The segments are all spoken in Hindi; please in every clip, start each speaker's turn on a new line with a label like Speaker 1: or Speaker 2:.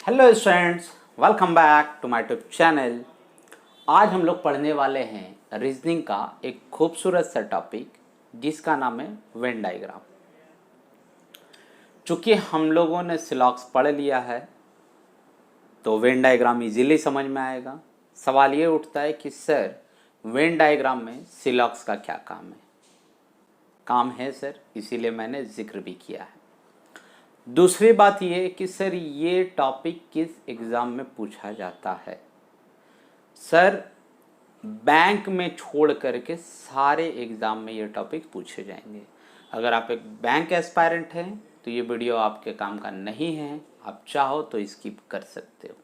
Speaker 1: Hello students, welcome back to my YouTube channel. आज हम लोग पढ़ने वाले हैं रीजनिंग का एक खूबसूरत सा टॉपिक जिसका नाम है वेन डायग्राम। चूँकि हम लोगों ने सिलॉक्स पढ़ लिया है तो वेन डायग्राम इजीली समझ में आएगा। सवाल ये उठता है कि सर वेन डायग्राम में सिलॉक्स का क्या काम है? काम है सर, इसीलिए मैंने जिक्र भी किया है। दूसरी बात ये कि सर ये टॉपिक किस एग्ज़ाम में पूछा जाता है? सर बैंक में छोड़ करके सारे एग्ज़ाम में ये टॉपिक पूछे जाएंगे। अगर आप एक बैंक एस्पायरेंट हैं तो ये वीडियो आपके काम का नहीं है, आप चाहो तो स्किप कर सकते हो।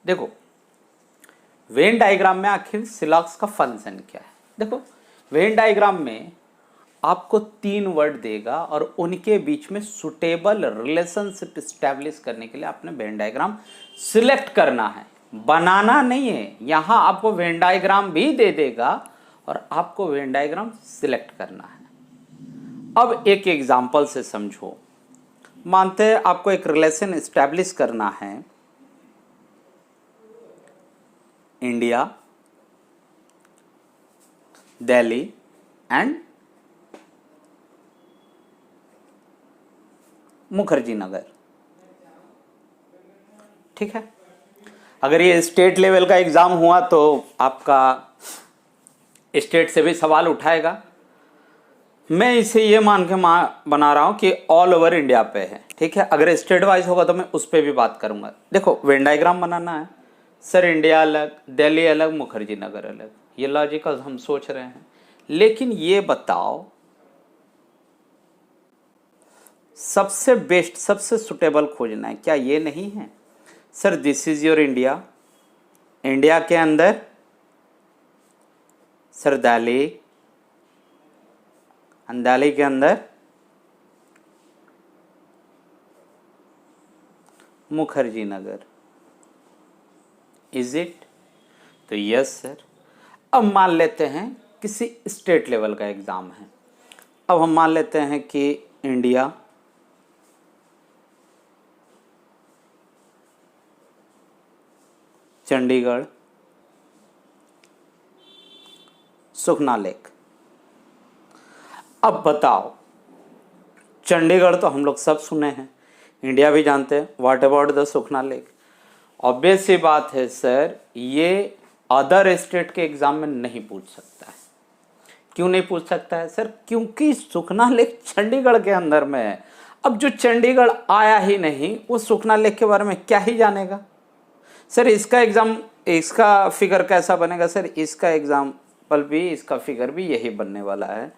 Speaker 1: देखो वेन डायग्राम में आखिर सिलॉक्स का फंक्शन क्या है। देखो वेन डायग्राम में आपको 3 वर्ड देगा और उनके बीच में सुटेबल रिलेशनशिप स्टैब्लिश करने के लिए आपने वेन डायग्राम सिलेक्ट करना है, बनाना नहीं है। यहाँ आपको वेन डायग्राम भी दे देगा और आपको वेन डायग्राम सिलेक्ट करना है। अब एक एग्जांपल से समझो। मानते हैं आपको एक रिलेशन स्टैब्लिश करना है इंडिया, दिल्ली एंड मुखर्जी नगर। ठीक है, अगर ये स्टेट लेवल का एग्जाम हुआ तो आपका स्टेट से भी सवाल उठाएगा। मैं इसे ये मान के बना रहा हूं कि ऑल ओवर इंडिया पे है। ठीक है, अगर स्टेट वाइज होगा तो मैं उस पर भी बात करूंगा। देखो वेन डायग्राम बनाना है सर, इंडिया अलग, दिल्ली अलग, मुखर्जी नगर अलग, ये लॉजिकल हम सोच रहे हैं। लेकिन ये बताओ सबसे बेस्ट, सबसे सुटेबल खोजना है, क्या ये नहीं है? Sir this is your India, India के अंदर सर दिल्ली, दिल्ली के अंदर मुखर्जी नगर। Is it? तो यस सर। अब मान लेते हैं किसी स्टेट लेवल का एग्जाम है। अब हम मान लेते हैं कि इंडिया, चंडीगढ़, सुखना लेक। अब बताओ, चंडीगढ़ तो हम लोग सब सुने हैं, इंडिया भी जानते हैं, what about the Sukhna lake? Obvious सी बात है सर, ये अदर स्टेट के एग्जाम में नहीं पूछ सकता है। क्यों नहीं पूछ सकता है सर? क्योंकि सुखना लेक चंडीगढ़ के अंदर में है। अब जो चंडीगढ़ आया ही नहीं वो सुखना लेक के बारे में क्या ही जानेगा? सर इसका एग्जाम, इसका फिगर कैसा बनेगा? सर इसका एग्जाम्पल भी, इसका फिगर भी यही बनने वाला है।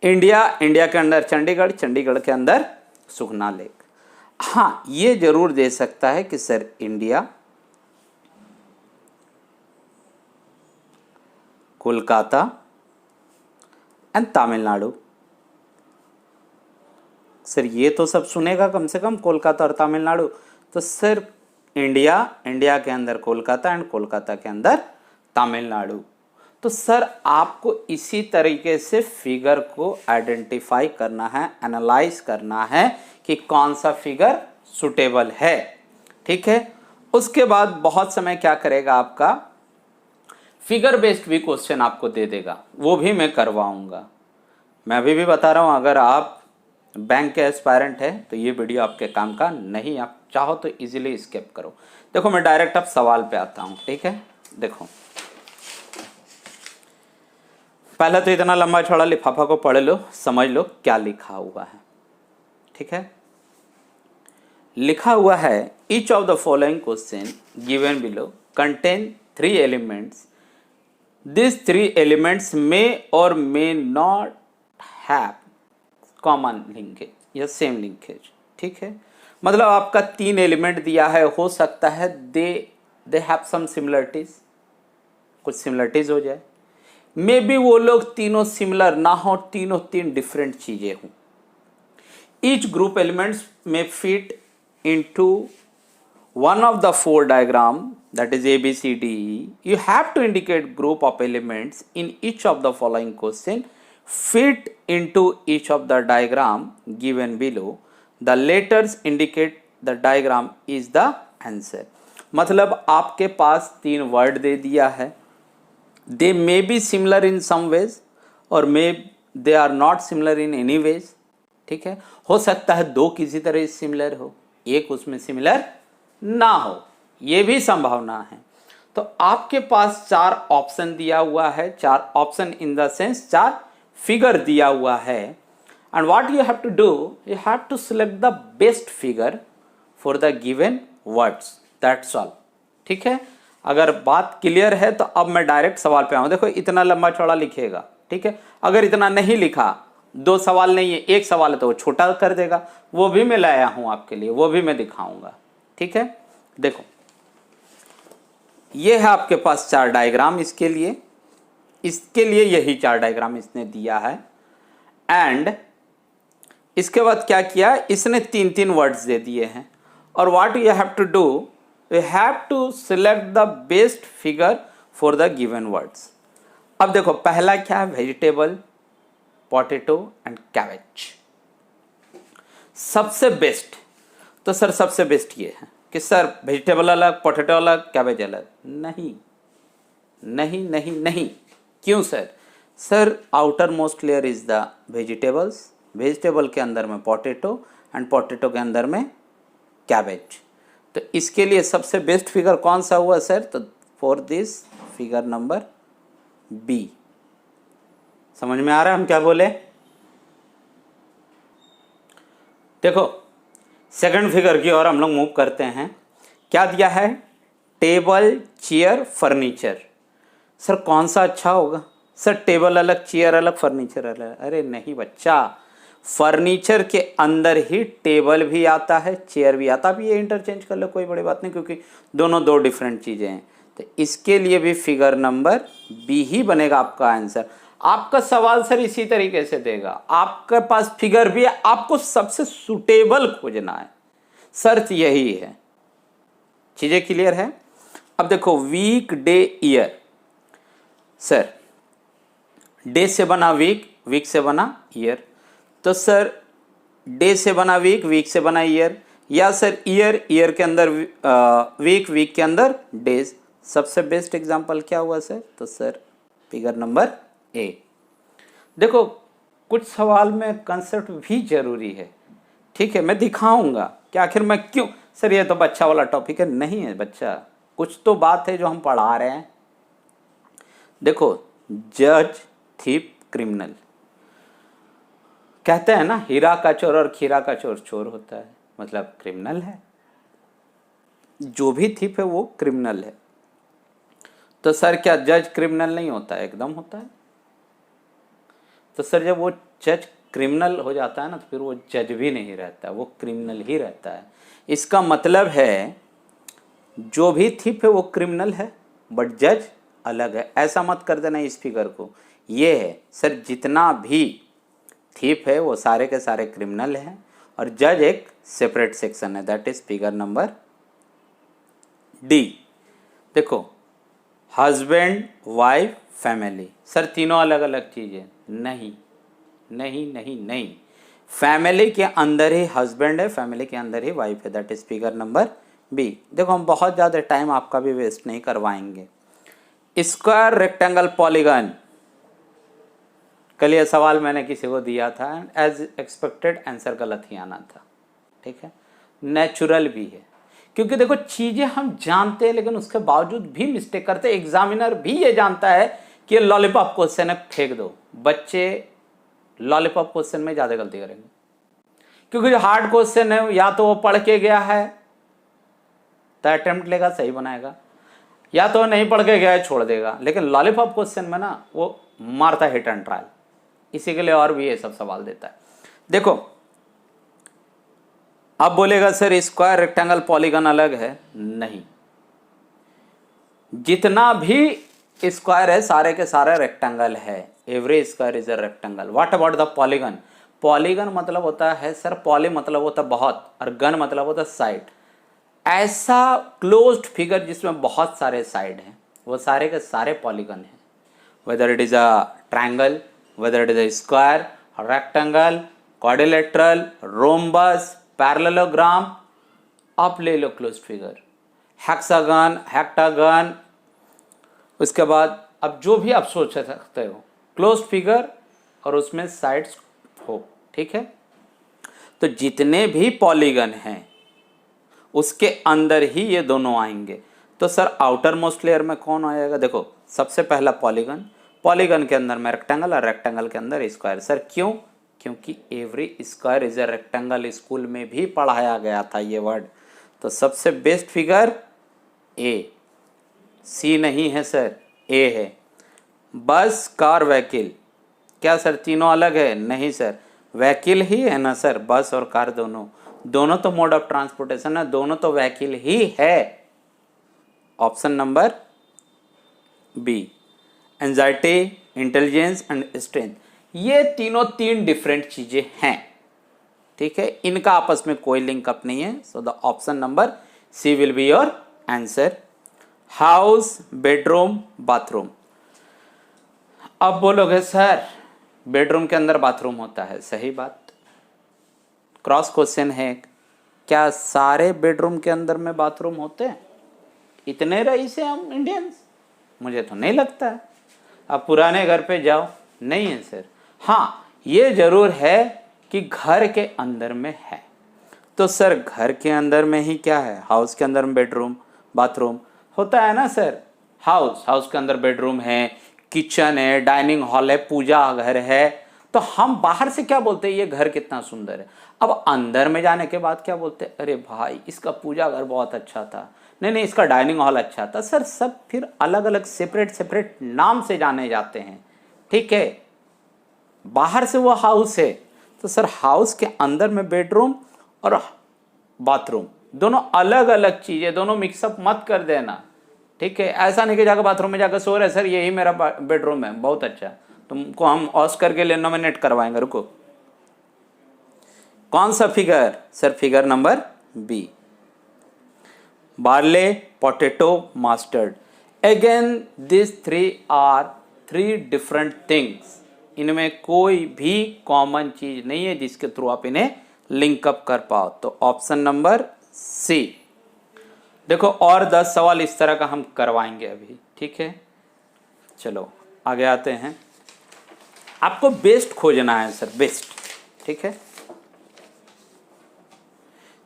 Speaker 1: इंडिया, इंडिया के अंदर चंडीगढ़, चंडीगढ़ के अंदर सुखना लेक। हाँ ये जरूर दे सकता है कि sir India, Kolkata and Tamil Nadu. Sir ये तो सब सुनेगा कम से कम, कोलकाता और तमिलनाडु। तो सर इंडिया, इंडिया के अंदर कोलकाता एंड कोलकाता के अंदर तमिलनाडु। तो सर आपको इसी तरीके से फिगर को आइडेंटिफाई करना है, एनालाइज करना है कि कौन सा फिगर सुटेबल है। ठीक है, उसके बाद बहुत समय क्या करेगा आपका, फिगर बेस्ड भी क्वेश्चन आपको दे देगा, वो भी मैं करवाऊंगा। मैं अभी भी बता रहा हूं, अगर आप बैंक के एस्पायरेंट है तो ये वीडियो आपके काम का नहीं, आप चाहो तो इजीली स्किप करो। देखो मैं डायरेक्ट अब सवाल पे आता हूं। ठीक है, देखो पहले तो इतना लंबा चौड़ा लिफाफा को पढ़ लो, समझ लो क्या लिखा हुआ है। ठीक है, लिखा हुआ है each of the following question given below contain 3 elements, this 3 elements may or may not have common linkage या सेम लिंकेज। ठीक है, मतलब आपका 3 एलिमेंट दिया है, हो सकता है दे हैव सम सिमिलरिटीज, कुछ सिमिलरिटीज हो जाए। मे बी वो लोग तीनों सिमिलर ना हो, तीनों 3 डिफरेंट चीजें हों। ईच ग्रुप एलिमेंट्स में fit into one of the 4 diagram, that is A, B, C, D, E. You have to indicate group of elements in each of the following question fit into each of the diagram given below. The letters indicate the diagram is the answer. मतलब आपके पास 3 वर्ड दे दिया है, they may be similar in some ways or may they are not similar in any ways. ठीक है, हो सकता है 2 किसी तरह सिमिलर हो, एक उसमें सिमिलर ना हो, ये भी संभावना है। तो आपके पास 4 ऑप्शन दिया हुआ है, 4 option in the sense 4 figure दिया हुआ है। And what you have to do, you have to select the best figure for the given words, that's all. ठीक है, अगर बात क्लियर है तो अब मैं डायरेक्ट सवाल पे आऊँ। देखो इतना लंबा चौड़ा लिखिएगा, ठीक है। अगर इतना नहीं लिखा, 2 सवाल नहीं है, 1 सवाल है, तो वो छोटा कर देगा, वो भी मैं लाया हूं आपके लिए, वो भी मैं दिखाऊंगा। ठीक है, देखो ये है आपके पास 4 डायग्राम इसके लिए यही 4 डायग्राम इसने दिया है। एंड इसके बाद क्या किया, इसने 3-3 वर्ड्स दे दिए हैं। और what you have to do, you have to select the best figure for the given words. अब देखो पहला क्या है, वेजिटेबल, पोटैटो एंड कैबेज। सबसे बेस्ट, तो सर सबसे बेस्ट ये है कि सर वेजिटेबल अलग, पोटैटो अलग, कैबेज अलग। नहीं नहीं नहीं नहीं, क्यों sir? Sir outermost layer is the vegetables, vegetable के अंदर में पोटैटो एंड पोटैटो के अंदर में कैबेज। तो इसके लिए सबसे बेस्ट फिगर कौन सा हुआ सर? तो for this figure number B. समझ में आ रहा है हम क्या बोले? देखो सेकंड फिगर की ओर हम लोग मूव करते हैं। क्या दिया है? Table, chair, furniture. सर कौन सा अच्छा होगा? सर टेबल अलग, चेयर अलग, फर्नीचर अलग। अरे नहीं बच्चा, फर्नीचर के अंदर ही टेबल भी आता है, चेयर भी आता है। अब ये इंटरचेंज कर लो, कोई बड़ी बात नहीं, क्योंकि दोनों 2 डिफरेंट चीजें हैं। तो इसके लिए भी फिगर नंबर बी ही बनेगा आपका आंसर। आपका सवाल सर इसी तरीके से देगा, आपके पास फिगर भी है, आपको सबसे सुटेबल खोजना है, शर्त यही है। चीजें क्लियर है? अब देखो week, day, year. Sir day से बना वीक, वीक से बना ईयर। तो सर डे से बना वीक, वीक से बना ईयर, या सर ईयर, ईयर के अंदर वीक, वीक के अंदर डेज। सबसे बेस्ट एग्जांपल क्या हुआ सर? तो सर फिगर नंबर ए। देखो कुछ सवाल में कंसेप्ट भी जरूरी है, ठीक है, मैं दिखाऊंगा कि आखिर मैं क्यों। सर ये तो बच्चा वाला टॉपिक है, नहीं है बच्चा, कुछ तो बात है जो हम पढ़ा रहे हैं। देखो जज, थीप, क्रिमिनल, कहते हैं ना हीरा का चोर और खीरा का चोर चोर होता है, मतलब क्रिमिनल है। जो भी थीप है वो क्रिमिनल है। तो सर क्या जज क्रिमिनल नहीं होता है? एकदम होता है। तो सर जब वो जज क्रिमिनल हो जाता है ना, तो फिर वो जज भी नहीं रहता, वो क्रिमिनल ही रहता है। इसका मतलब है जो भी थीप है वो क्रिमिनल है, बट जज अलग है। ऐसा मत कर देना इस फिगर को। ये है सर, जितना भी थीप है वो सारे के सारे क्रिमिनल हैं और जज एक सेपरेट सेक्शन है, that is figure number D. देखो हस्बैंड, वाइफ, फैमिली। सर तीनों अलग अलग चीजें? नहीं नहीं नहीं नहीं, फैमिली के अंदर ही हस्बैंड है, फैमिली के अंदर ही वाइफ है, that is figure number B. देखो हम बहुत ज़्यादा टाइम आपका भी वेस्ट नहीं करवाएंगे। Square, rectangle, polygon. कल ये सवाल मैंने किसी को दिया था, एज एक्सपेक्टेड आंसर गलत ही आना था, ठीक है। नेचुरल भी है, क्योंकि देखो चीजें हम जानते हैं लेकिन उसके बावजूद भी मिस्टेक करते हैं। एग्जामिनर भी ये जानता है कि ये लॉलीपॉप क्वेश्चन है, फेंक दो। बच्चे लॉलीपॉप क्वेश्चन में ज्यादा गलती करेंगे, क्योंकि जो हार्ड क्वेश्चन है या तो वो पढ़ के गया है तो अटेम्प्ट लेगा, सही बनाएगा, या तो नहीं पढ़ के गया है छोड़ देगा। लेकिन लॉलीपॉप क्वेश्चन में ना वो मारता हिट एंड ट्रायल, इसी के लिए और भी ये सब सवाल देता है। देखो अब बोलेगा सर स्क्वायर, रेक्टेंगल, पॉलीगन अलग है। नहीं, जितना भी स्क्वायर है सारे के सारे रेक्टेंगल है। Every square is a rectangle. What about the polygon? Polygon मतलब होता है सर, पॉली मतलब होता है बहुत और गन मतलब होता है साइड। ऐसा क्लोज्ड फिगर जिसमें बहुत सारे साइड हैं, वो सारे के सारे पॉलीगन हैं। Whether it is a triangle, whether it is a square, rectangle, quadrilateral, rhombus, parallelogram, आप ले लो क्लोज्ड फिगर, हेक्सागन, हेक्टागन, उसके बाद अब जो भी आप सोच सकते हो क्लोज्ड फिगर और उसमें साइड्स हो, ठीक है। तो जितने भी पॉलीगन हैं उसके अंदर ही ये दोनों आएंगे। तो सर आउटर मोस्ट लेयर में कौन आएगा? देखो सबसे पहला पॉलीगन, पॉलीगन के अंदर में रेक्टेंगल और रेक्टेंगल के अंदर स्क्वायर। सर क्यों? क्योंकि every square is a rectangle, school में भी पढ़ाया गया था ये वर्ड। तो सबसे बेस्ट फिगर ए, सी नहीं है सर, ए है। बस, कार, व्हीकल, क्या सर तीनों अलग है? नहीं सर, व्हीकल ही है ना सर, बस और कार दोनों, दोनों तो मोड ऑफ ट्रांसपोर्टेशन है, दोनों तो व्हीकल ही है। Option number B. Anxiety, intelligence and strength, ये तीनों तीन डिफरेंट चीजें हैं, ठीक है, इनका आपस में कोई लिंकअप नहीं है। So the option number C will be your answer. House, bedroom, bathroom. अब बोलोगे सर बेडरूम के अंदर बाथरूम होता है, सही बात। क्रॉस क्वेश्चन है, क्या सारे बेडरूम के अंदर में बाथरूम होते हैं? इतने रईस हैं हम इंडियंस? मुझे तो नहीं लगता है। अब पुराने घर पे जाओ, नहीं है सर। हाँ ये जरूर है कि घर के अंदर में है। तो सर घर के अंदर में ही क्या है? हाउस के अंदर में बेडरूम, बाथरूम होता है ना सर। हाउस के अंदर बेडरूम है, किचन है, डाइनिंग हॉल है, पूजा घर है। तो हम बाहर से क्या बोलते हैं? ये घर कितना सुंदर है। अब अंदर में जाने के बाद क्या बोलते हैं? अरे भाई इसका पूजा घर बहुत अच्छा था, नहीं इसका डाइनिंग हॉल अच्छा था। सर सब फिर अलग अलग सेपरेट नाम से जाने जाते हैं, ठीक है। बाहर से वो हाउस है, तो सर हाउस के अंदर में बेडरूम और बाथरूम दोनों अलग अलग चीजें, दोनों मिक्सअप मत कर देना, ठीक है। ऐसा नहीं कि जाकर बाथरूम में जाकर सो रहे सर यही मेरा बेडरूम है, बहुत अच्छा, तुमको हम ऑस्कर के लिए नॉमिनेट करवाएंगे। रुको, कौन सा figure? Sir figure number B. Barley, potato, mustard, again this three are three different things. इनमें कोई भी कॉमन चीज नहीं है जिसके थ्रू आप इन्हें लिंकअप कर पाओ। तो ऑप्शन नंबर सी। देखो और 10 सवाल इस तरह का हम करवाएंगे अभी, ठीक है। चलो आगे आते हैं। आपको बेस्ट खोजना है सर, बेस्ट, ठीक है।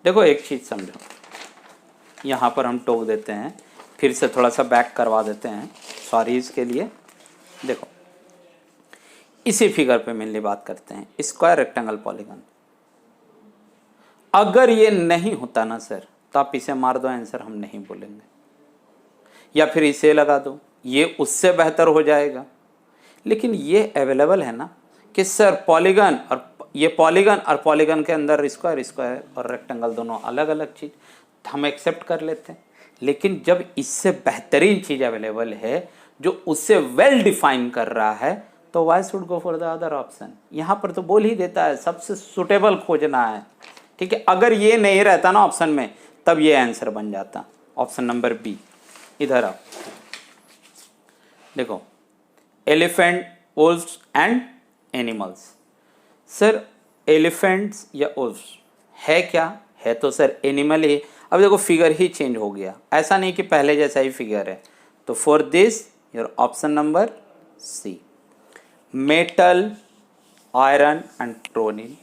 Speaker 1: देखो एक चीज समझो, यहां पर हम टोक देते हैं, फिर से थोड़ा सा बैक करवा देते हैं, सॉरी इसके लिए। देखो इसी फिगर पे मेनली बात करते हैं, स्क्वायर, रेक्टेंगल, पॉलीगन। अगर ये नहीं होता ना सर तो आप इसे मार दो, आंसर हम नहीं बोलेंगे, या फिर इसे लगा दो, ये उससे बेहतर हो जाएगा। लेकिन ये अवेलेबल है ना कि सर पॉलीगन और ये पॉलीगन और पॉलीगन के अंदर स्क्वायर और रेक्टेंगल दोनों अलग अलग चीज, हम एक्सेप्ट कर लेते हैं। लेकिन जब इससे बेहतरीन चीज अवेलेबल है जो उससे वेल डिफाइन कर रहा है, तो why should go for the other option. यहाँ पर तो बोल ही देता है सबसे सुटेबल खोजना है, ठीक है। अगर ये नहीं रहता ना ऑप्शन में, तब ये आंसर बन जाता, ऑप्शन नंबर बी। इधर आओ, देखो elephant, Wolves and animals. Sir elephants या वुल्व्स है क्या? है तो सर एनिमल ही। अब देखो फिगर ही चेंज हो गया, ऐसा नहीं कि पहले जैसा ही फिगर है। तो for this your option number C. Metal, iron and chlorine.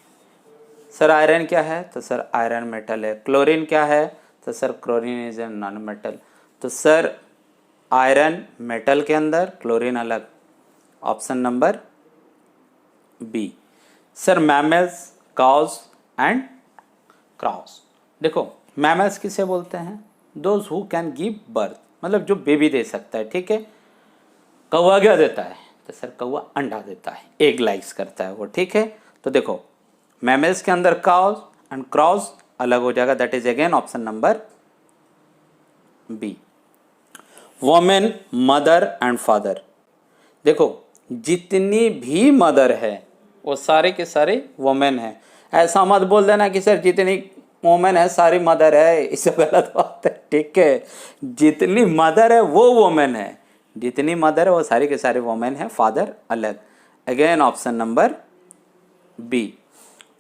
Speaker 1: Sir iron क्या है? तो सर आयरन मेटल है। क्लोरीन क्या है? तो sir chlorine is a non metal. तो सर आयरन मेटल के अंदर, क्लोरीन अलग, option number B. Sir mammals, cows and crows. देखो मैमल्स किसे बोलते हैं? Those who can give birth, मतलब जो बेबी दे सकता है, ठीक है। कौवा क्या देता है? तो सर कौवा अंडा देता है, एग लाइक्स करता है वो, ठीक है। तो देखो मैमल्स के अंदर काउस एंड क्राउस अलग हो जाएगा, that is again option number B. Women, mother and father. देखो जितनी भी मदर है वो सारे के सारे वोमेन है। ऐसा मत बोल देना कि सर जितनी वोमेन है सारी मदर है, इससे गलत बात है, ठीक है। जितनी मदर है वो वोमेन है, जितनी मदर है वो सारी के सारे वोमेन है, फादर अलग। Again option number B.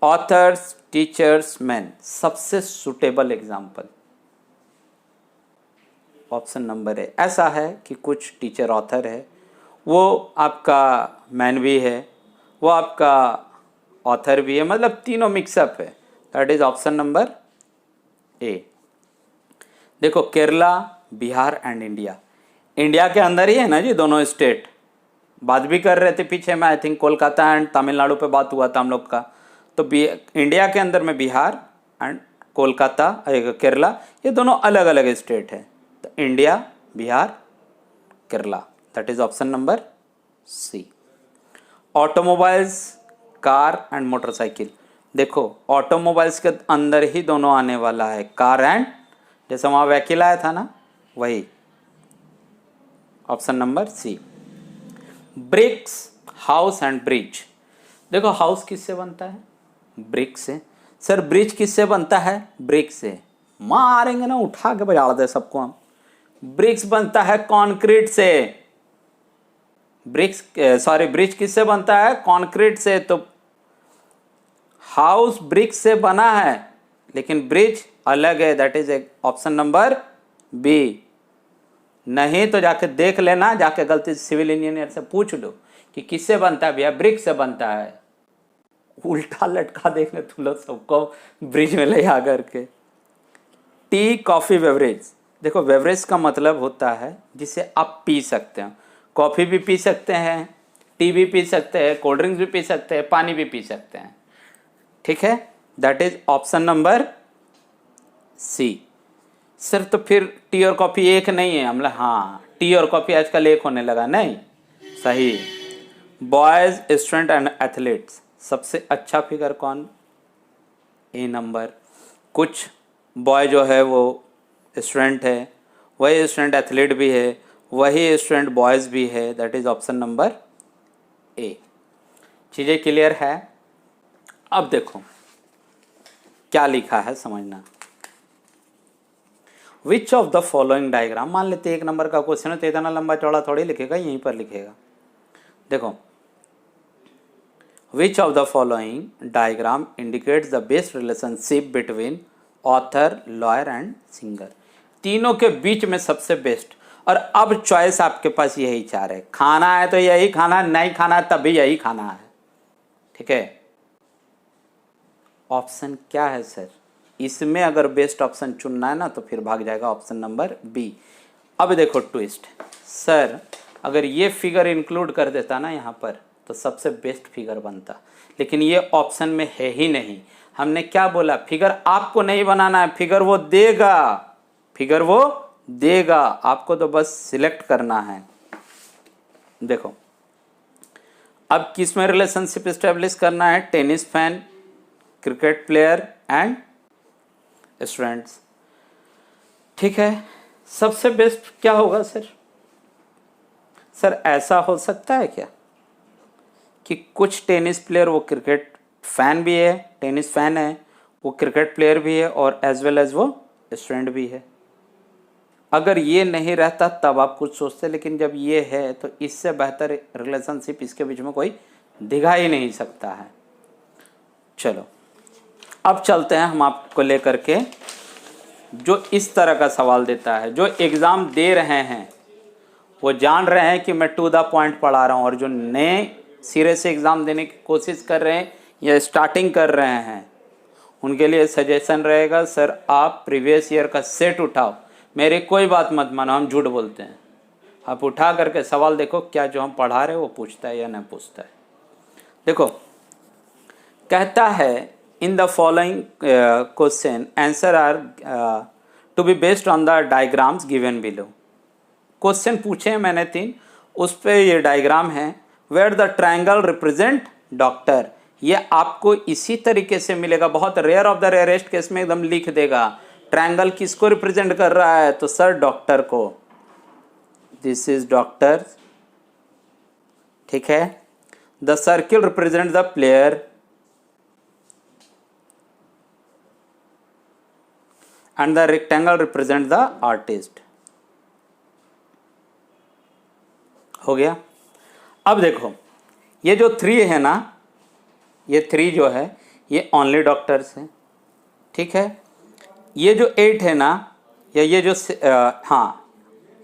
Speaker 1: Authors, teachers, man, सबसे suitable example, option number A. ऐसा है कि कुछ टीचर ऑथर है, वो आपका मैन भी है, वो आपका ऑथर भी है, मतलब तीनों मिक्सअप है। That is option number A. देखो Kerala, Bihar and India, India के अंदर ही है ना जी दोनों स्टेट। बात भी कर रहे थे पीछे में, I think Kolkata and Tamil Nadu पे बात हुआ था हम लोग का। तो इंडिया के अंदर में बिहार एंड कोलकाता, केरला, ये दोनों अलग अलग स्टेट है। तो India, Bihar, Kerala, that is option number C. Automobiles, car and motorcycle, देखो ऑटोमोबाइल्स के अंदर ही दोनों आने वाला है, कार एंड, जैसे वहाँ व्हीकल आया था ना, वही option number C. Bricks, house and bridge, देखो हाउस किससे बनता है? ब्रिक से। सर ब्रिज किससे बनता है? ब्रिक से। मारेंगे ना, उठा के बजा दे सबको हम। ब्रिक्स बनता है कंक्रीट से। ब्रिज किससे बनता है? कंक्रीट से। तो हाउस ब्रिक से बना है, लेकिन ब्रिज अलग है, that is option number B. नहीं तो जाके देख लेना, जाके गलती से सिविल इंजीनियर से पूछ लो कि किससे बनता है भैया, ब्रिक से बनता है। उल्टा लटका देखने तुम लोग सबको ब्रिज में ले आ करके। टी, कॉफी, बेवरेज, देखो बेवरेज का मतलब होता है जिसे आप पी सकते हो। कॉफी भी पी सकते हैं, टी भी पी सकते हैं, कोल्ड ड्रिंक्स भी पी सकते हैं, पानी भी पी सकते हैं, ठीक है। That is option number C. Sir तो फिर टी और कॉफ़ी एक नहीं है? हमला हाँ, टी और कॉफ़ी आजकल एक होने लगा, नहीं सही। बॉयज, स्टूडेंट एंड एथलीट्स, सबसे अच्छा फिगर कौन? ए नंबर। कुछ बॉय जो है वो स्टूडेंट है, वही स्टूडेंट एथलीट भी है, वही स्टूडेंट बॉयज़ भी है, दैट इज ऑप्शन नंबर ए। चीज़ें क्लियर है? अब देखो क्या लिखा है, समझना। Which of the following diagram, मान लेते 1 नंबर का क्वेश्चन है तो इतना लंबा चौड़ा थोड़ी लिखेगा, यहीं पर लिखेगा। देखो, which of the following diagram indicates the best relationship between author, lawyer and singer, तीनों के बीच में सबसे बेस्ट। और अब चॉइस आपके पास यही 4 है, खाना है तो यही खाना, नहीं खाना है तब भी यही खाना है, ठीक है। ऑप्शन क्या है सर? इसमें अगर बेस्ट ऑप्शन चुनना है ना तो फिर भाग जाएगा ऑप्शन नंबर बी। अब देखो ट्विस्ट, सर अगर ये फिगर इंक्लूड कर देता ना यहाँ पर तो सबसे बेस्ट फिगर बनता, लेकिन ये ऑप्शन में है ही नहीं। हमने क्या बोला? फिगर आपको नहीं बनाना है, फिगर वो देगा, फिगर वो देगा, आपको तो बस सिलेक्ट करना है। देखो अब किस में रिलेशनशिप एस्टेब्लिश करना है? Tennis fan, cricket player and students, ठीक है। सबसे बेस्ट क्या होगा सर? सर ऐसा हो सकता है क्या कि कुछ टेनिस प्लेयर वो क्रिकेट फैन भी है, टेनिस फैन है, वो क्रिकेट प्लेयर भी है और एज वेल एज वो स्टूडेंट भी है। अगर ये नहीं रहता तब आप कुछ सोचते, लेकिन जब ये है तो इससे बेहतर रिलेशनशिप इसके बीच में कोई दिखा ही नहीं सकता है। चलो अब चलते हैं हम आपको लेकर के जो इस तरह का सवाल देता है। जो एग्ज़ाम दे रहे हैं वो जान रहे हैं कि मैं टू द पॉइंट पढ़ा रहा हूँ, और जो नए सिरे से एग्ज़ाम देने की कोशिश कर रहे हैं या स्टार्टिंग कर रहे हैं उनके लिए सजेशन रहेगा, सर आप प्रीवियस ईयर का सेट उठाओ, मेरी कोई बात मत मानो, हम झूठ बोलते हैं। आप उठा करके सवाल देखो क्या जो हम पढ़ा रहे हैं वो पूछता है या नहीं पूछता है। देखो कहता है in the following question answer are to be based on the diagrams given below। Question पूछे हैं मैंने 3, उस पे ये डायग्राम है। where the triangle represent doctor, ये आपको इसी तरीके से मिलेगा, बहुत rare of the rarest case में एकदम लिख देगा ट्रायंगल किसको रिप्रेजेंट कर रहा है, तो सर डॉक्टर को, दिस इज डॉक्टर, ठीक है। The circle represent the player and the rectangle represent the artist। हो गया। अब देखो ये जो 3 है ना, ये 3 जो है ये ओनली डॉक्टर्स हैं, ठीक है। ये जो 8 है ना, या ये जो हाँ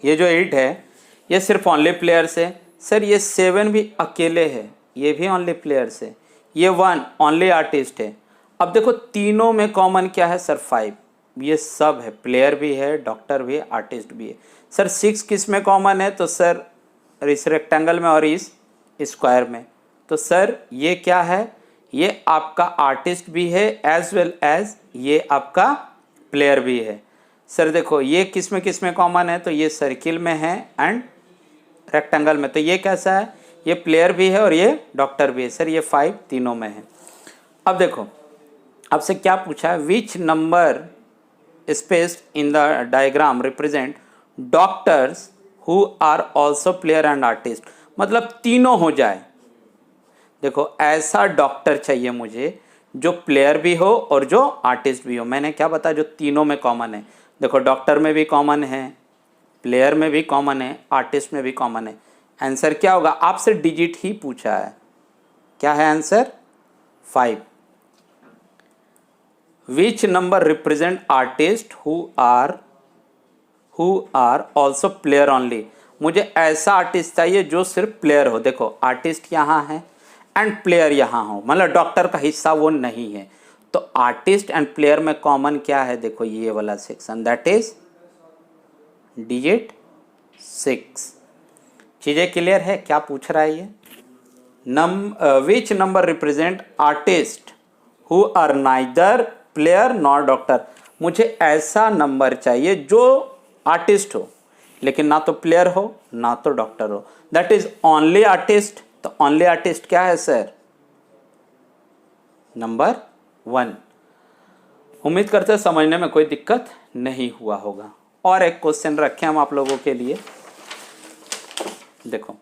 Speaker 1: ये जो 8 है ये सिर्फ ओनली प्लेयर्स है सर। ये 7 भी अकेले है, ये भी ओनली प्लेयर्स है। ये 1 ओनली आर्टिस्ट है। अब देखो तीनों में कॉमन क्या है सर 5, ये सब है, प्लेयर भी है, डॉक्टर भी है, आर्टिस्ट भी है। सर 6 किस में कॉमन है तो सर इस रेक्टेंगल में और इस स्क्वायर में। तो सर ये क्या है, ये आपका आर्टिस्ट भी है एज वेल एज ये आपका प्लेयर भी है। सर देखो ये किस में कॉमन है तो ये सर्किल में है एंड रेक्टेंगल में। तो ये कैसा है, ये प्लेयर भी है और ये डॉक्टर भी है। सर ये 5 तीनों में है। अब देखो आपसे क्या पूछा है, which number spaced in the diagram represent doctors who are also player and artist. मतलब तीनों हो जाए। देखो ऐसा डॉक्टर चाहिए मुझे जो प्लेयर भी हो और जो आर्टिस्ट भी हो। मैंने क्या बताया, जो तीनों में कॉमन है। देखो डॉक्टर में भी कॉमन है, प्लेयर में भी कॉमन है, आर्टिस्ट में भी कॉमन है। आंसर क्या होगा, आपसे डिजिट ही पूछा है, क्या है answer 5। Which number represent artist who are also player only. मुझे ऐसा आर्टिस्ट चाहिए जो सिर्फ प्लेयर हो। देखो आर्टिस्ट यहाँ है एंड प्लेयर यहाँ हो, मतलब डॉक्टर का हिस्सा वो नहीं है। तो आर्टिस्ट एंड प्लेयर में कॉमन क्या है, देखो ये वाला सेक्शन, दैट इज डिजिट 6। चीजें क्लियर है, क्या पूछ रहा है ये। Which number represent artist who are neither player nor doctor. मुझे ऐसा नंबर चाहिए जो आर्टिस्ट हो लेकिन ना तो प्लेयर हो ना तो डॉक्टर हो, दैट इज ओनली आर्टिस्ट। तो ओनली आर्टिस्ट क्या है सर, नंबर 1। उम्मीद करते हैं समझने में कोई दिक्कत नहीं हुआ होगा। और एक क्वेश्चन रखे हम आप लोगों के लिए। देखो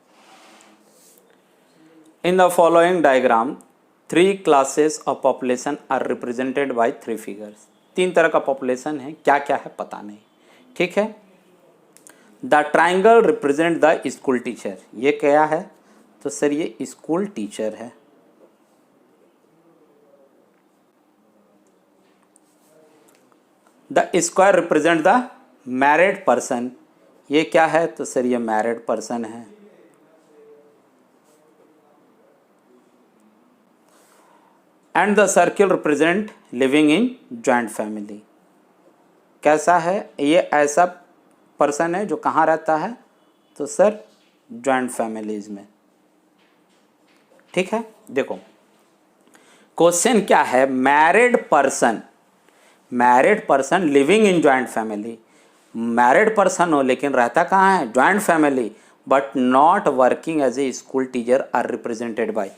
Speaker 1: in the following diagram 3 classes of population are represented by 3 figures. 3 तरह का पॉपुलेशन है, क्या क्या है पता नहीं, ठीक है। The triangle represent the school teacher. ये क्या है तो सर ये स्कूल टीचर है। The square represent the married person. ये क्या है तो सर ये मैरिड पर्सन है। And the circle represent living in joint family. कैसा है, ये ऐसा पर्सन है जो कहाँ रहता है तो सर जॉइंट फैमिलीज में, ठीक है। देखो क्वेश्चन क्या है, married person living in joint family. Married person हो लेकिन रहता कहाँ है, joint family, but not working as a school teacher are represented by.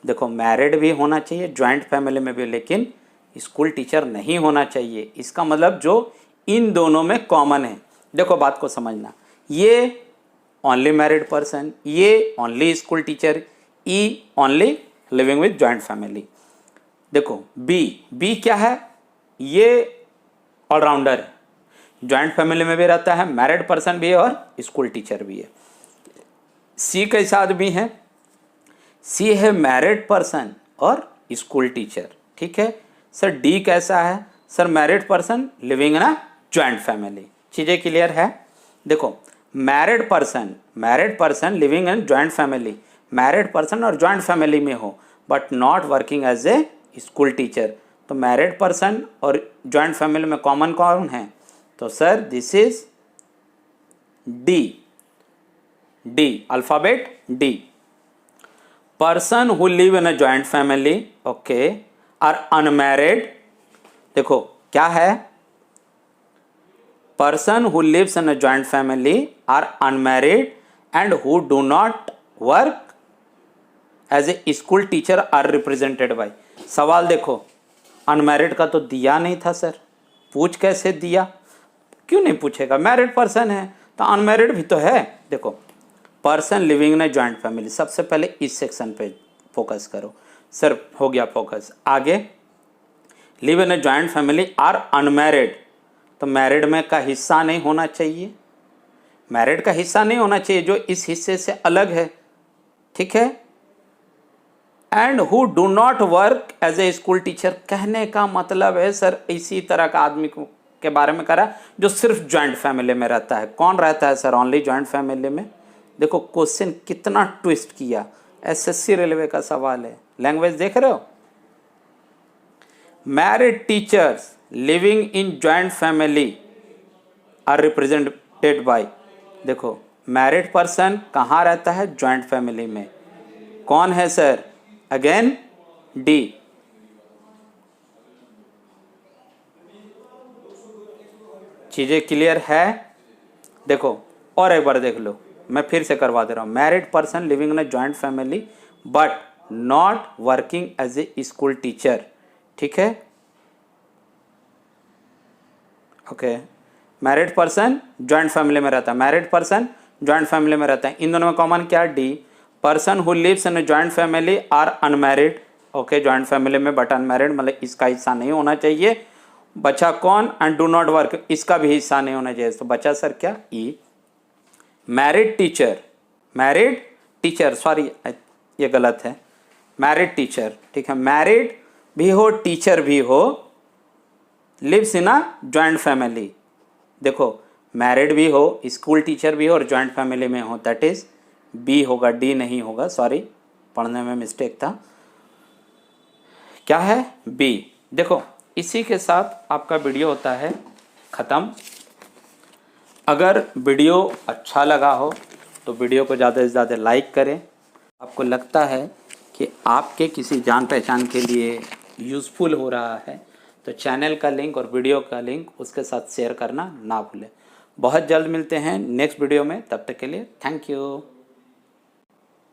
Speaker 1: देखो मैरिड भी होना चाहिए जॉइंट फैमिली में भी, लेकिन स्कूल टीचर नहीं होना चाहिए। इसका मतलब जो इन दोनों में कॉमन है। देखो बात को समझना, ये ओनली मैरिड पर्सन, ये only school teacher, E only living with joint family. देखो बी क्या है, ये ऑलराउंडर है, जॉइंट फैमिली में भी रहता है, मैरिड पर्सन भी है और स्कूल टीचर भी है। सी कैसा आदमी है, सी है मैरिड पर्सन और स्कूल टीचर, ठीक है। सर डी कैसा है, sir married person living in a joint family. चीज़ें क्लियर है। देखो married person living in joint family, married person और जॉइंट फैमिली में हो but not working as a school teacher. तो मैरिड पर्सन और जॉइंट फैमिली में कॉमन कौन है तो sir this is D alphabet D. Person who live in a joint family, okay, are unmarried. देखो क्या है, person who lives in a joint family are unmarried and who do not work as a school teacher are represented by. सवाल देखो अनमैरिड का तो दिया नहीं था सर, पूछ कैसे दिया, क्यों नहीं पूछेगा, मैरिड पर्सन है तो अनमैरिड भी तो है। देखो person living in a joint family, सबसे पहले इस सेक्शन पे फोकस करो। सर हो गया फोकस, आगे live in a joint family are unmarried, तो मैरिड में का हिस्सा नहीं होना चाहिए, मैरिड का हिस्सा नहीं होना चाहिए जो इस हिस्से से अलग है, ठीक है। And who do not work as a school teacher, कहने का मतलब है सर इसी तरह का आदमी को के बारे में करा जो सिर्फ ज्वाइंट फैमिली में रहता है। कौन रहता है सर ओनली ज्वाइंट फैमिली में? देखो क्वेश्चन कितना ट्विस्ट किया, एसएससी रेलवे का सवाल है। लैंग्वेज देख रहे हो, married teachers living in joint family are represented by, देखो मैरिड पर्सन कहाँ रहता है? ज्वाइंट फैमिली में। कौन है सर? Again D. चीजें क्लियर है? देखो और एक बार देख लो, मैं फिर से करवा दे रहा हूं। Married person living in a joint family but not working as a school teacher, ठीक है? Okay, married person joint family में रहता है, मैरिड पर्सन ज्वाइंट फैमिली में रहता है। इन दोनों में कॉमन क्या? D. Person who lives in joint family are unmarried, okay, joint family में बट अनमैरिड, मतलब इसका हिस्सा नहीं होना चाहिए। बचा कौन? एंड डू नॉट वर्क, इसका भी हिस्सा नहीं होना चाहिए। तो बचा सर क्या? E. Married teacher, married teacher, sorry ये गलत है, मैरिड टीचर, ठीक है, मैरिड भी हो टीचर भी हो, lives in a joint family. देखो मैरिड भी हो, स्कूल टीचर भी हो और ज्वाइंट फैमिली में हो, दैट इज बी होगा, डी नहीं होगा, सॉरी पढ़ने में मिस्टेक था। क्या है? बी। देखो इसी के साथ आपका वीडियो होता है ख़त्म। अगर वीडियो अच्छा लगा हो तो वीडियो को ज़्यादा से ज़्यादा लाइक करें। आपको लगता है कि आपके किसी जान पहचान के लिए यूज़फुल हो रहा है तो चैनल का लिंक और वीडियो का लिंक उसके साथ शेयर करना ना भूलें। बहुत जल्द मिलते हैं नेक्स्ट वीडियो में, तब तक के लिए थैंक यू।